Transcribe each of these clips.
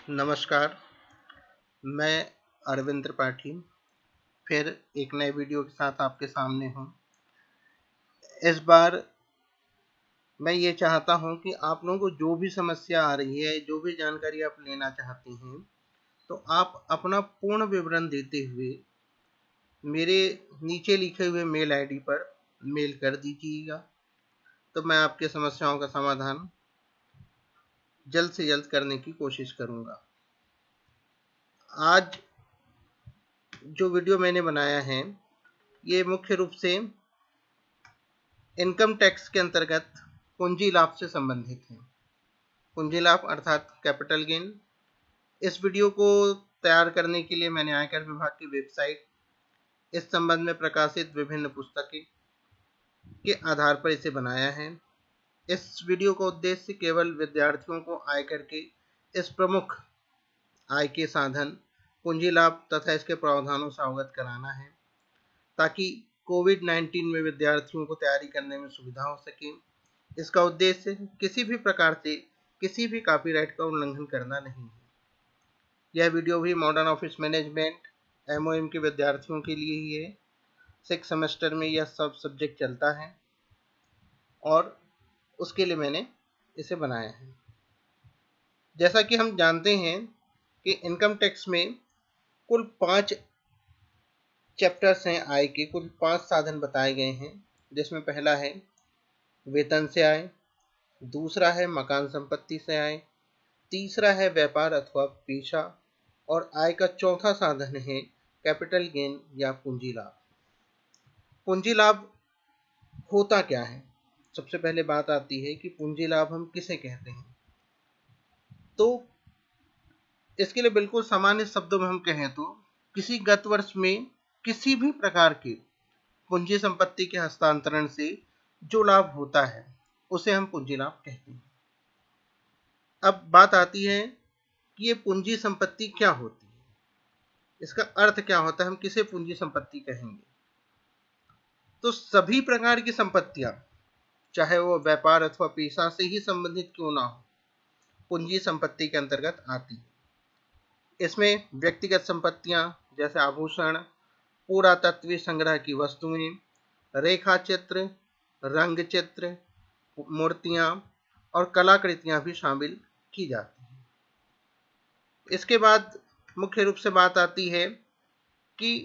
नमस्कार, मैं अरविंद त्रिपाठी फिर एक नए वीडियो के साथ आपके सामने हूँ। इस बार मैं ये चाहता हूँ कि आप लोगों को जो भी समस्या आ रही है, जो भी जानकारी आप लेना चाहते हैं, तो आप अपना पूर्ण विवरण देते हुए मेरे नीचे लिखे हुए मेल आईडी पर मेल कर दीजिएगा। तो मैं आपकी समस्याओं का समाधान जल्द से जल्द करने की कोशिश करूँगा। आज जो वीडियो मैंने बनाया है, ये मुख्य रूप से इनकम टैक्स के अंतर्गत पूंजी लाभ से संबंधित है। पूंजी लाभ अर्थात कैपिटल गेन। इस वीडियो को तैयार करने के लिए मैंने आयकर विभाग की वेबसाइट, इस संबंध में प्रकाशित विभिन्न पुस्तकें के आधार पर इसे बनाया है। इस वीडियो का उद्देश्य केवल विद्यार्थियों को आयकर के इस प्रमुख आय के साधन पूंजी लाभ तथा इसके प्रावधानों से अवगत कराना है, ताकि कोविड-19 में विद्यार्थियों को तैयारी करने में सुविधा हो सके। इसका उद्देश्य किसी भी प्रकार से किसी भी कॉपीराइट का उल्लंघन करना नहीं है। यह वीडियो भी मॉडर्न ऑफिस मैनेजमेंट MOM के विद्यार्थियों के लिए ही है। 6 सेमेस्टर में यह सब सब्जेक्ट चलता है और उसके लिए मैंने इसे बनाया है। जैसा कि हम जानते हैं कि इनकम टैक्स में कुल 5 चैप्टर्स हैं। आय के कुल 5 साधन बताए गए हैं, जिसमें पहला है वेतन से आय, दूसरा है मकान संपत्ति से आय, तीसरा है व्यापार अथवा पेशा और आय का चौथा साधन है कैपिटल गेन या पूंजी लाभ। पूंजी लाभ होता क्या है? सबसे पहले बात आती है कि पूंजी लाभ हम किसे कहते हैं। तो इसके लिए बिल्कुल सामान्य शब्दों में हम कहें तो किसी गत वर्ष में किसी भी प्रकार के पूंजी संपत्ति के हस्तांतरण से जो लाभ होता है उसे हम पूंजी लाभ कहते हैं। अब बात आती है कि ये पूंजी संपत्ति क्या होती है, इसका अर्थ क्या होता है, हम किसे पूंजी संपत्ति कहेंगे। तो सभी प्रकार की संपत्तियां, चाहे वो व्यापार अथवा पेशा से ही संबंधित क्यों ना हो, पूंजी संपत्ति के अंतर्गत आती है। इसमें व्यक्तिगत संपत्तियां जैसे आभूषण, पुरातत्वीय संग्रह की वस्तुएं, रेखा चित्र, रंग चित्र, मूर्तियां और कलाकृतियां भी शामिल की जाती हैं। इसके बाद मुख्य रूप से बात आती है कि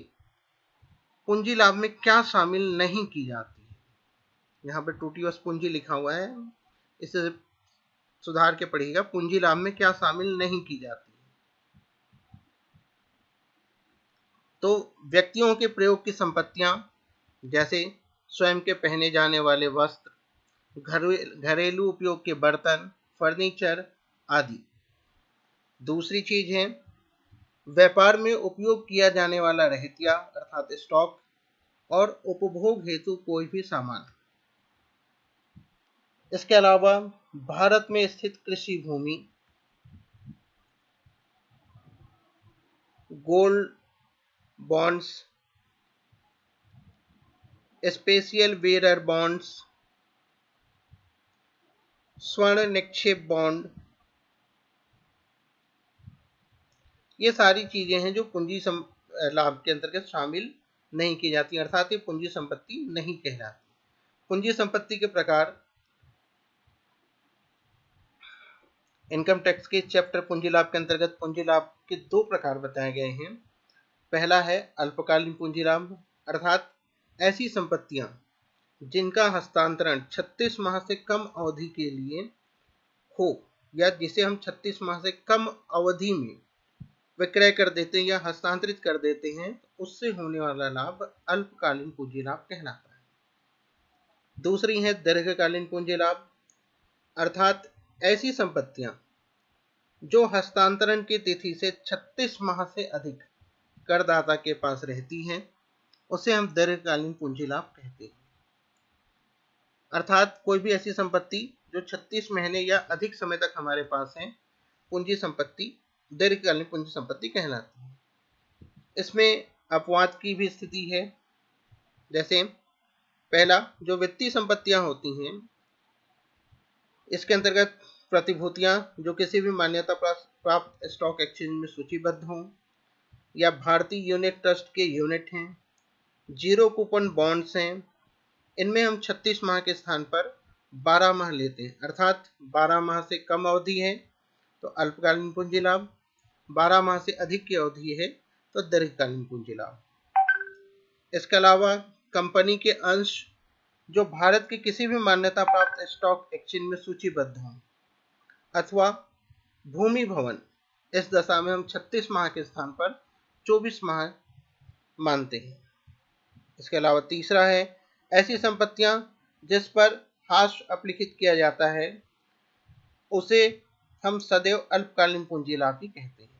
पूंजी लाभ में क्या शामिल नहीं की जाती है। यहाँ पे टूटी पूंजी लिखा हुआ है, इसे सुधार के पढ़िएगा। पूंजी लाभ में क्या शामिल नहीं की जाती है। तो व्यक्तियों के प्रयोग की संपत्तियां जैसे स्वयं के पहने जाने वाले वस्त्र, घरेलू उपयोग के बर्तन, फर्नीचर आदि। दूसरी चीज है व्यापार में उपयोग किया जाने वाला रहतिया अर्थात स्टॉक और उपभोग हेतु कोई भी सामान। इसके अलावा भारत में स्थित कृषि भूमि, gold bonds, special bearer bonds, स्वर्ण निक्षेप बॉन्ड, ये सारी चीजें हैं जो पूंजी लाभ के अंतर्गत शामिल नहीं की जाती, अर्थात ये पूंजी संपत्ति नहीं कहलाती। पूंजी संपत्ति के प्रकार इनकम टैक्स के चैप्टर पूंजी लाभ के अंतर्गत पूंजी लाभ के 2 प्रकार बताए गए हैं। पहला है अल्पकालीन पूंजी लाभ, अर्थात ऐसी संपत्तियां जिनका हस्तांतरण 36 माह से कम अवधि के लिए हो या जिसे हम 36 माह से कम अवधि में विक्रय कर देते हैं या हस्तांतरित कर देते हैं, तो उससे होने वाला लाभ अल्पकालीन पूंजी लाभ कहलाता है। दूसरी है दीर्घकालीन पूंजी लाभ, अर्थात ऐसी संपत्तियां जो हस्तांतरण की तिथि से 36 माह से अधिक करदाता के पास रहती हैं, उसे हम दीर्घकालीन पूंजी लाभ कहते हैं। अर्थात कोई भी ऐसी संपत्ति जो 36 महीने या अधिक समय तक हमारे पास है, पूंजी संपत्ति दीर्घकालीन पूंजी संपत्ति कहलाती है। इसमें अपवाद की भी स्थिति है। जैसे पहला, जो वित्तीय संपत्तियां होती हैं, इसके अंतर्गत प्रतिभूतियां जो किसी भी मान्यता प्राप्त प्राप्त स्टॉक एक्सचेंज में सूचीबद्ध हों, या भारतीय यूनिट ट्रस्ट के यूनिट हैं, जीरो कूपन बॉन्ड्स हैं, इनमें हम 36 माह के स्थान पर 12 माह लेते हैं, अर्थात 12 माह से कम अवधि है तो अल्पकालीन पूंजी लाभ, 12 माह से अधिक की अवधि है तो दीर्घकालीन पूंजी लाभ। इसके अलावा कंपनी के अंश जो भारत के किसी भी मान्यता प्राप्त स्टॉक एक्सचेंज में सूचीबद्ध हों, अथवा भूमि भवन, इस दशा में हम 36 माह के स्थान पर 24 माह मानते हैं। इसके अलावा तीसरा है ऐसी संपत्तियां जिस पर हाश अपलिखित किया जाता है, उसे हम सदैव अल्पकालीन पूंजी लाभ भी कहते हैं।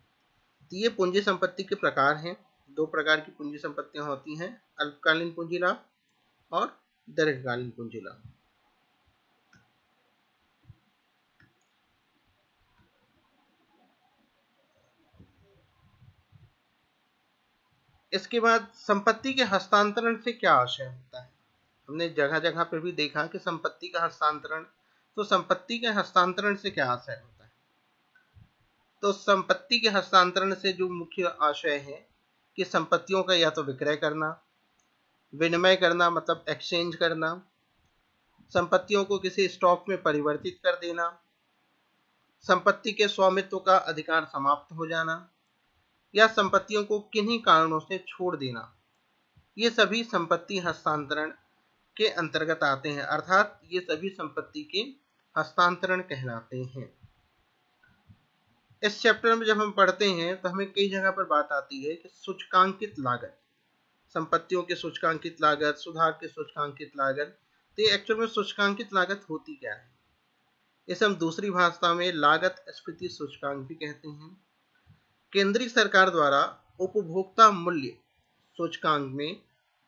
तो ये पूंजी संपत्ति के प्रकार हैं। दो प्रकार की पूंजी संपत्तियां होती हैं, अल्पकालीन पूंजी लाभ और दीर्घकालीन पूंजी लाभ। इसके बाद संपत्ति के हस्तांतरण से क्या आशय होता है। हमने जगह जगह पर भी देखा कि संपत्ति का हस्तांतरण, तो संपत्ति के हस्तांतरण से क्या आशय होता है। तो संपत्ति के हस्तांतरण से जो मुख्य आशय है कि संपत्तियों का या तो विक्रय करना, विनिमय करना मतलब एक्सचेंज करना, संपत्तियों को किसी स्टॉक में परिवर्तित कर देना, संपत्ति के स्वामित्व का अधिकार समाप्त हो जाना, या संपत्तियों को किन्हीं कारणों से छोड़ देना, ये सभी संपत्ति हस्तांतरण के अंतर्गत आते हैं, अर्थात ये सभी संपत्ति के हस्तांतरण कहलाते हैं। इस चैप्टर में जब हम पढ़ते हैं तो हमें कई जगह पर बात आती है कि सूचकांकित लागत, संपत्तियों के सूचकांकित लागत, सुधार के सूचकांकित लागत। तो ये एक्चुअल में सूचकांकित लागत होती क्या है, इसे हम दूसरी भाषा में लागत स्फीति सूचकांक भी कहते हैं। केंद्रीय सरकार द्वारा उपभोक्ता मूल्य सूचकांक में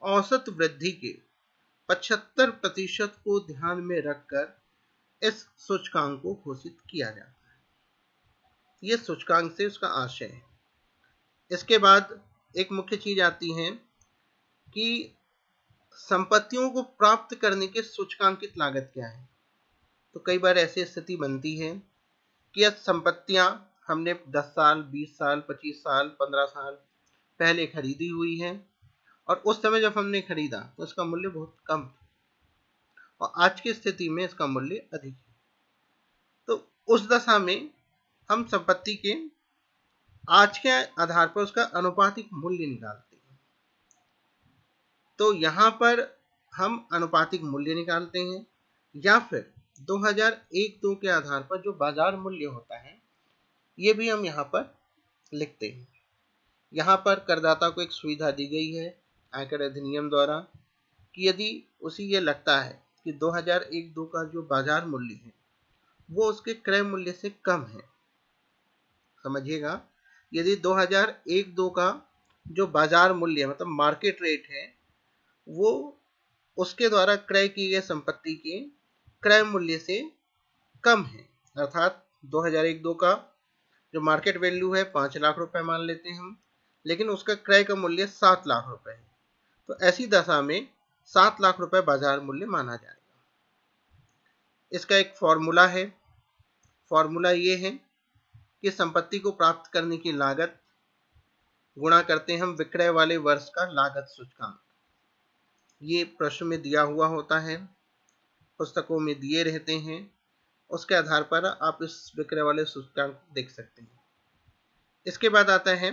औसत वृद्धि के 75% को ध्यान में रखकर इस सूचकांक को घोषित किया जाता है। यह सूचकांक से उसका आशय है। इसके बाद एक मुख्य चीज आती है कि संपत्तियों को प्राप्त करने के सूचकांकित लागत क्या है। तो कई बार ऐसी स्थिति बनती है कि यह संपत्तियां हमने 10 साल, 20 साल, 25 साल, 15 साल पहले खरीदी हुई है और उस समय जब हमने खरीदा तो इसका मूल्य बहुत कम था और आज की स्थिति में इसका मूल्य अधिक है। तो उस दशा में हम संपत्ति के आज के आधार पर उसका अनुपातिक मूल्य निकालते हैं। तो यहाँ पर हम अनुपातिक मूल्य निकालते हैं या फिर 2001-2 के आधार पर जो बाजार मूल्य होता है ये भी हम यहाँ पर लिखते हैं। यहाँ पर करदाता को एक सुविधा दी गई है आयकर अधिनियम द्वारा कि यदि उसे ये लगता है कि 2001-2 का जो बाजार मूल्य है वो उसके क्रय मूल्य से कम है, समझिएगा, यदि 2001-2 का जो बाजार मूल्य मतलब मार्केट रेट है वो उसके द्वारा क्रय की गई संपत्ति के क्रय मूल्य से कम है, अर्थात 2001-2 का जो मार्केट वैल्यू है 5 लाख रुपए मान लेते हैं हम, लेकिन उसका क्रय का मूल्य 7 लाख रुपए है, तो ऐसी दशा में 7 लाख रुपए बाजार मूल्य माना जाएगा। इसका एक फॉर्मूला है, फॉर्मूला ये है कि संपत्ति को प्राप्त करने की लागत गुणा करते हैं हम विक्रय वाले वर्ष का लागत सूचकांक। ये प्रश्न में दिया हुआ होता है, पुस्तकों में दिए रहते हैं, उसके आधार पर आप इस विक्रय वाले सूचकांक देख सकते हैं। इसके बाद आता है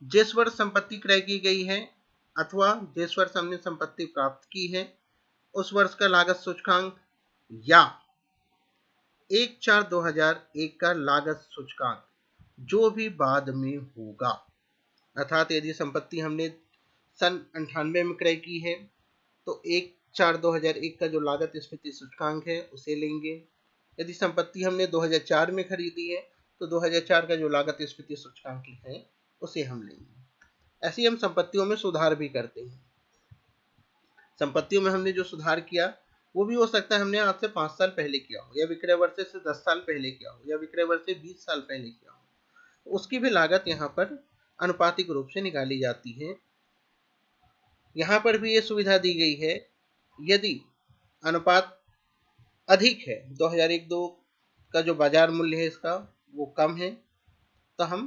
जिस वर्ष संपत्ति क्रय की गई है अथवा जिस वर्ष हमने संपत्ति प्राप्त की है उस वर्ष का लागत सूचकांक या 1/4/2001 का लागत सूचकांक जो भी बाद में होगा। अर्थात यदि संपत्ति हमने सन 98 में क्रय की है तो 1/4/2001 का जो लागत स्फीति सूचकांक है उसे लेंगे। यदि संपत्ति हमने 2004 में खरीदी है तो 2004 का जो लागत स्फीति सूचकांक है उसे हम लेंगे। ऐसे ही हम संपत्तियों में सुधार भी करते हैं। संपत्तियों में हमने जो सुधार किया वो भी हो सकता है हमने आज से 5 साल पहले किया हो, या विक्रय वर्ष से 10 साल पहले किया हो, या विक्रय वर्ष से 20 साल पहले किया हो, तो उसकी भी लागत यहाँ पर अनुपातिक रूप से निकाली जाती है। यहाँ पर भी ये सुविधा दी गई है, यदि अनुपात अधिक है, 2001-2 का जो बाजार मूल्य है इसका वो कम है, तो हम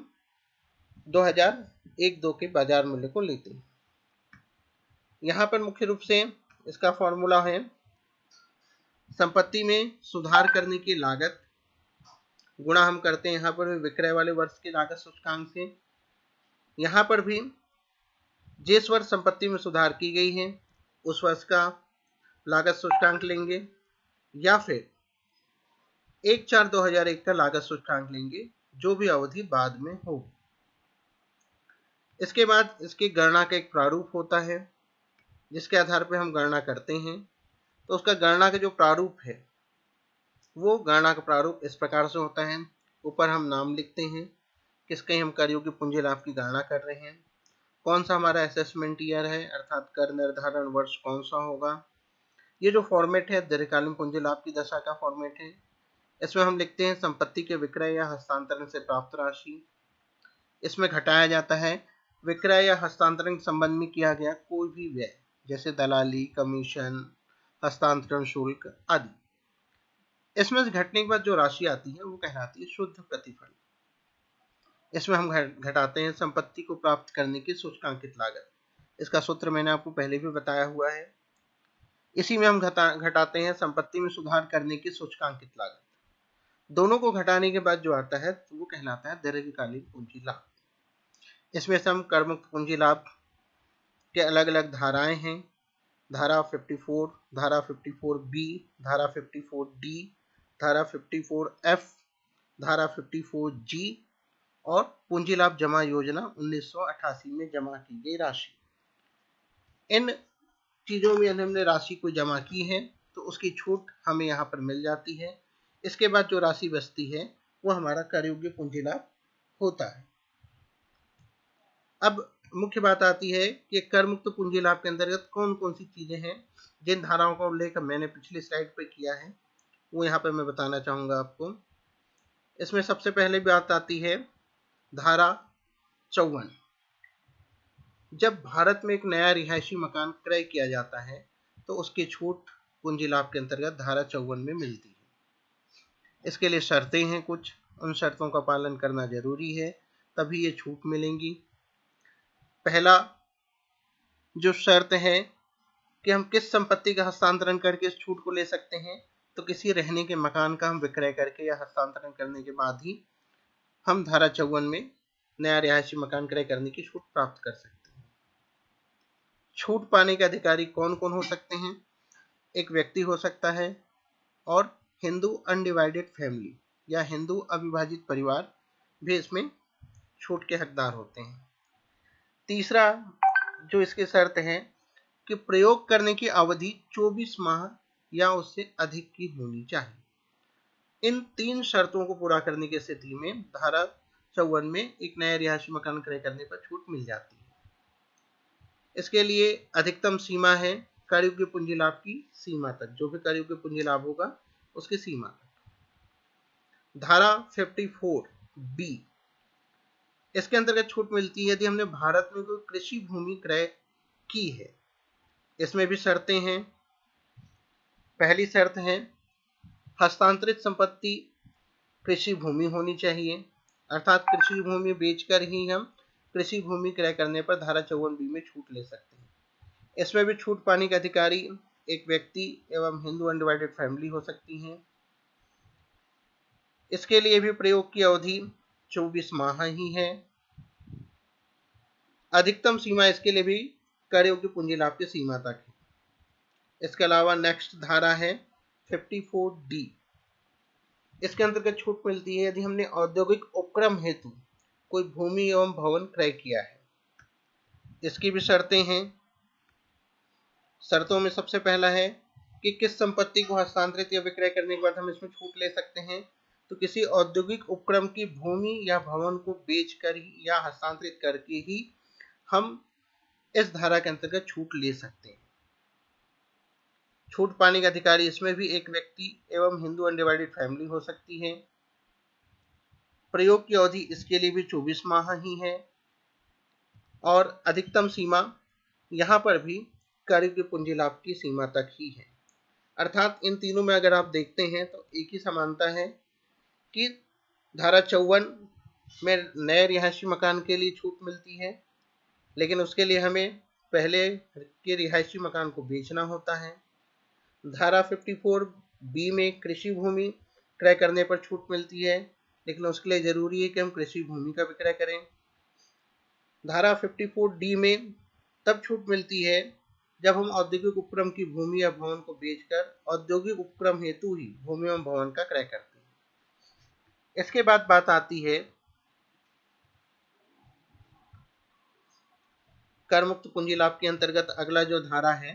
2001-2 के बाजार मूल्य को लेते हैं। यहाँ पर मुख्य रूप से इसका फॉर्मूला है संपत्ति में सुधार करने की लागत गुणा हम करते हैं यहाँ पर विक्रय वाले वर्ष की लागत सूचकांक से। यहाँ पर भी जिस वर्ष संपत्ति में सुधार की गई है उस वर्ष का लागत सूचकांक लेंगे या फिर 1/4/2001 का लागत सूचकांक लेंगे, जो भी अवधि बाद में होगी। इसके बाद इसकी गणना का एक प्रारूप होता है जिसके आधार पर हम गणना करते हैं। तो उसका गणना का जो प्रारूप है वो गणना का प्रारूप इस प्रकार से होता है। ऊपर हम नाम लिखते हैं, किसके हम कर योग्य पूंजी लाभ की गणना कर रहे हैं, कौन सा हमारा असेसमेंट ईयर है अर्थात कर निर्धारण वर्ष कौन सा होगा। ये जो फॉर्मेट है दीर्घकालीन पूंजी लाभ की दशा का फॉर्मेट है। इसमें हम लिखते हैं संपत्ति के विक्रय या हस्तांतरण से प्राप्त राशि। इसमें घटाया जाता है विक्रय या हस्तांतरण के संबंध में किया गया कोई भी व्यय, जैसे दलाली, कमीशन, हस्तांतरण शुल्क आदि। इसमें से घटने के बाद जो राशि आती है वो कहलाती है शुद्ध प्रतिफल। इसमें हम घटाते हैं संपत्ति को प्राप्त करने की सूचकांकित लागत। इसका सूत्र मैंने आपको पहले भी बताया हुआ है। इसी में हम घटाते हैं संपत्ति में सुधार करने की सूचकांकित लागत। दोनों को घटाने के बाद जो आता है तो वो कहलाता है दीर्घकालीन पूंजी लाभ। इसमें से हम कर मुक्त पूंजी लाभ के अलग अलग धाराएं हैं, धारा 54, धारा 54B, धारा 54D, धारा 54F, धारा 54G और पूंजी लाभ जमा योजना 1988 में जमा की गई राशि। इन चीजों में हमने राशि को जमा की है तो उसकी छूट हमें यहाँ पर मिल जाती है। इसके बाद जो राशि बचती है वो हमारा कर योग्य पूंजी लाभ होता है। अब मुख्य बात आती है कि कर मुक्त पूंजी लाभ के अंतर्गत कौन कौन सी चीजें हैं। जिन धाराओं का उल्लेख मैंने पिछली स्लाइड पर किया है वो यहाँ पर मैं बताना चाहूंगा आपको। इसमें सबसे पहले बात आती है धारा 54। जब भारत में एक नया रिहायशी मकान क्रय किया जाता है तो उसकी छूट पूंजी लाभ के अंतर्गत धारा 54 में मिलती है। इसके लिए शर्तें हैं कुछ, उन शर्तों का पालन करना जरूरी है तभी ये छूट मिलेंगी। पहला जो शर्त है कि हम किस संपत्ति का हस्तांतरण करके इस छूट को ले सकते हैं, तो किसी रहने के मकान का हम विक्रय करके या हस्तांतरण करने के बाद ही हम धारा 54 में नया रिहायशी मकान क्रय करने की छूट प्राप्त कर सकते हैं। छूट पाने के अधिकारी कौन कौन हो सकते हैं? एक व्यक्ति हो सकता है और हिंदू अनडिवाइडेड फैमिली या हिंदू अविभाजित परिवार भी इसमें छूट के हकदार होते हैं। तीसरा जो इसकी शर्त है कि प्रयोग करने की अवधि 24 माह या उससे अधिक की होनी चाहिए। इन 3 शर्तों को पूरा करने की स्थिति में धारा 54 में एक नया रिहायशी मकान क्रय करने पर छूट मिल जाती है। इसके लिए अधिकतम सीमा है कर योग्य पूंजी लाभ की सीमा तक, जो भी कर योग्य पूंजी लाभ होगा उसकी सीमा तक। धारा 54B इसके अंतर्गत छूट मिलती है यदि हमने भारत में कोई कृषि भूमि क्रय की है। इसमें भी शर्तें हैं। पहली शर्त है हस्तांतरित संपत्ति कृषि भूमि होनी चाहिए, अर्थात कृषि भूमि बेचकर ही हम कृषि भूमि क्रय करने पर धारा 54B में छूट ले सकते हैं। इसमें भी छूट पाने के अधिकारी एक व्यक्ति एवं हिंदू अनडिवाइडेड फैमिली हो सकती हैं। इसके लिए भी प्रयोग की अवधि 24 माह ही है। अधिकतम सीमा इसके लिए भी कर योग्य पूंजी लाभ की सीमा तक है। इसके अलावा नेक्स्ट धारा है 54D। इसके अंतर्गत छूट मिलती है यदि हमने औद्योगिक उपक्रम हेतु कोई भूमि एवं भवन क्रय किया है। इसकी भी शर्तें हैं। शर्तों में सबसे पहला है कि किस संपत्ति को हस्तांतरित या विक्रय करने के बाद हम इसमें छूट ले सकते हैं, तो किसी औद्योगिक उपक्रम की भूमि या भवन को बेचकर ही या हस्तांतरित करके ही हम इस धारा के अंतर्गत छूट ले सकते हैं। छूट पाने के अधिकारी इसमें भी एक व्यक्ति एवं हिंदू अनडिवाइडेड फैमिली हो सकती है। प्रयोग की अवधि इसके लिए भी 24 माह ही है और अधिकतम सीमा यहाँ पर भी कर योग्य पूंजी लाभ की सीमा तक ही है। अर्थात इन तीनों में अगर आप देखते हैं तो एक ही समानता है कि धारा 54 में नए रिहायशी मकान के लिए छूट मिलती है, लेकिन उसके लिए हमें पहले के रिहायशी मकान को बेचना होता है। धारा 54B में कृषि भूमि क्रय करने पर छूट मिलती है, लेकिन उसके लिए जरूरी है कि हम कृषि भूमि का विक्रय करें। धारा 54D में तब छूट मिलती है जब हम औद्योगिक उपक्रम की भूमि या भवन को बेचकर औद्योगिक उपक्रम हेतु ही भूमि एवं भवन का क्रय करते हैं। इसके बाद बात आती है कर मुक्त पूंजी लाभ के अंतर्गत अगला जो धारा है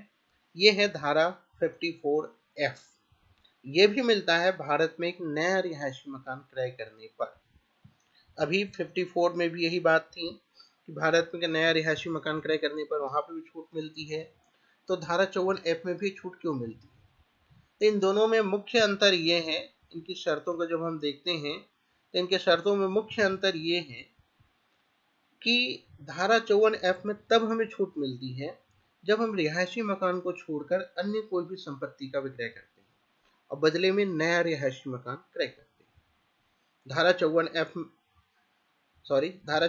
ये है धारा 54F। ये भी मिलता है भारत में एक नया रिहायशी मकान क्रय करने पर। अभी 54 में भी यही बात थी कि भारत में नया रिहायशी मकान क्रय करने पर वहां पर भी छूट मिलती है, तो धारा 54F में भी छूट क्यों मिलती है? तो इन दोनों में मुख्य अंतर ये है, इनकी शर्तों को जब हम देखते हैं तो इनके शर्तों में मुख्य अंतर ये है कि धारा 54F में तब हमें छूट मिलती है जब हम रिहायशी मकान को छोड़कर अन्य कोई भी संपत्ति का विक्रय करते हैं और बदले में नया रिहायशी मकान क्रय करते हैं। धारा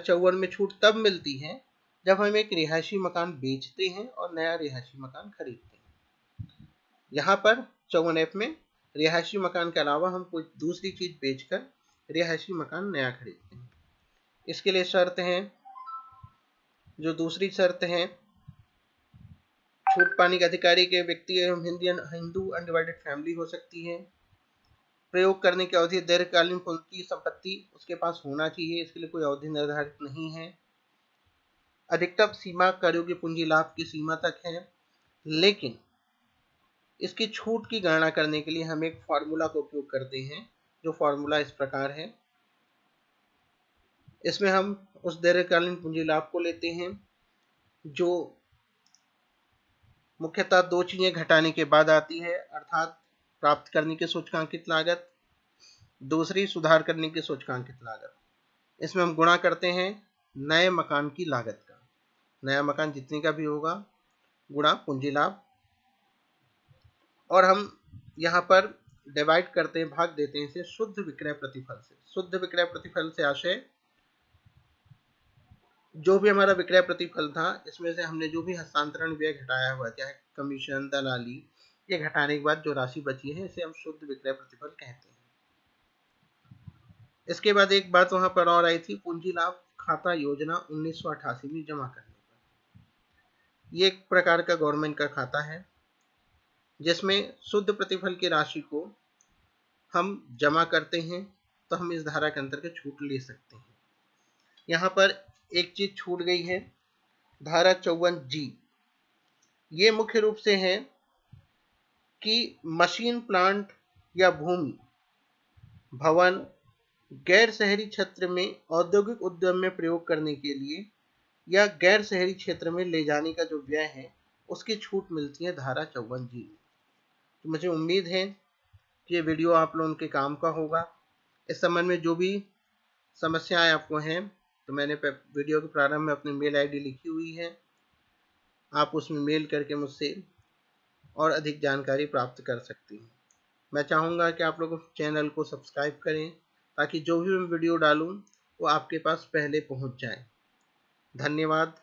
54 में छूट तब मिलती है जब हम एक रिहायशी मकान बेचते हैं और नया रिहायशी मकान खरीदते हैं। यहाँ पर 54F में रिहायशी मकान के अलावा हम कोई दूसरी चीज बेचकर रिहायशी मकान नया खरीदते हैं। इसके लिए शर्त है, जो दूसरी शर्त है, छूट पाने के अधिकारी के व्यक्ति एवं हिंदू अनडिवाइडेड फैमिली हो सकती है। प्रयोग करने की अवधि दीर्घकालीन पूंजी संपत्ति उसके पास होना चाहिए, इसके लिए कोई अवधि निर्धारित नहीं है। अधिकतम सीमा कर योग्य पूंजी लाभ की सीमा तक है, लेकिन इसकी छूट की गणना करने के लिए हम एक फॉर्मूला का उपयोग करते हैं, जो फॉर्मूला इस प्रकार है। इसमें हम उस दीर्घकालीन पूंजी लाभ को लेते हैं जो मुख्यतः दो चीजें घटाने के बाद आती है, अर्थात प्राप्त करने की सूचकांकित लागत, दूसरी सुधार करने की सूचकांकित लागत। इसमें हम गुणा करते हैं नए मकान की लागत का, नया मकान जितने का भी होगा गुणा पूंजी लाभ, और हम यहाँ पर डिवाइड करते हैं, भाग देते हैं इसे शुद्ध विक्रय प्रतिफल से। शुद्ध विक्रय प्रतिफल से आशय जो भी हमारा विक्रय प्रतिफल था इसमें से हमने जो भी हस्तांतरण व्यय घटाया हुआ, चाहे कमीशन, दलाली, ये घटाने के बाद जो राशि बची है इसे हम शुद्ध विक्रय प्रतिफल कहते हैं। इसके बाद एक बात वहां पर और आई थी, पूंजी लाभ खाता योजना 1988 में जमा करने पर। ये एक प्रकार का गवर्नमेंट का खाता है जिसमें शुद्ध प्रतिफल की राशि को हम जमा करते हैं, तो हम इस धारा के अंतर्गत छूट ले सकते हैं। यहाँ पर एक चीज छूट गई है, धारा 54G। ये मुख्य रूप से है कि मशीन प्लांट या भूमि भवन गैर शहरी क्षेत्र में औद्योगिक उद्यम में प्रयोग करने के लिए या गैर शहरी क्षेत्र में ले जाने का जो व्यय है उसकी छूट मिलती है धारा 54G में। तो मुझे उम्मीद है कि ये वीडियो आप लोगों के काम का होगा। इस संबंध में जो भी समस्याएं आपको हैं तो मैंने वीडियो के प्रारंभ में अपनी मेल आईडी लिखी हुई है, आप उसमें मेल करके मुझसे और अधिक जानकारी प्राप्त कर सकती हैं। मैं चाहूँगा कि आप लोग चैनल को सब्सक्राइब करें ताकि जो भी मैं वीडियो डालूँ वो आपके पास पहले पहुँच जाए। धन्यवाद।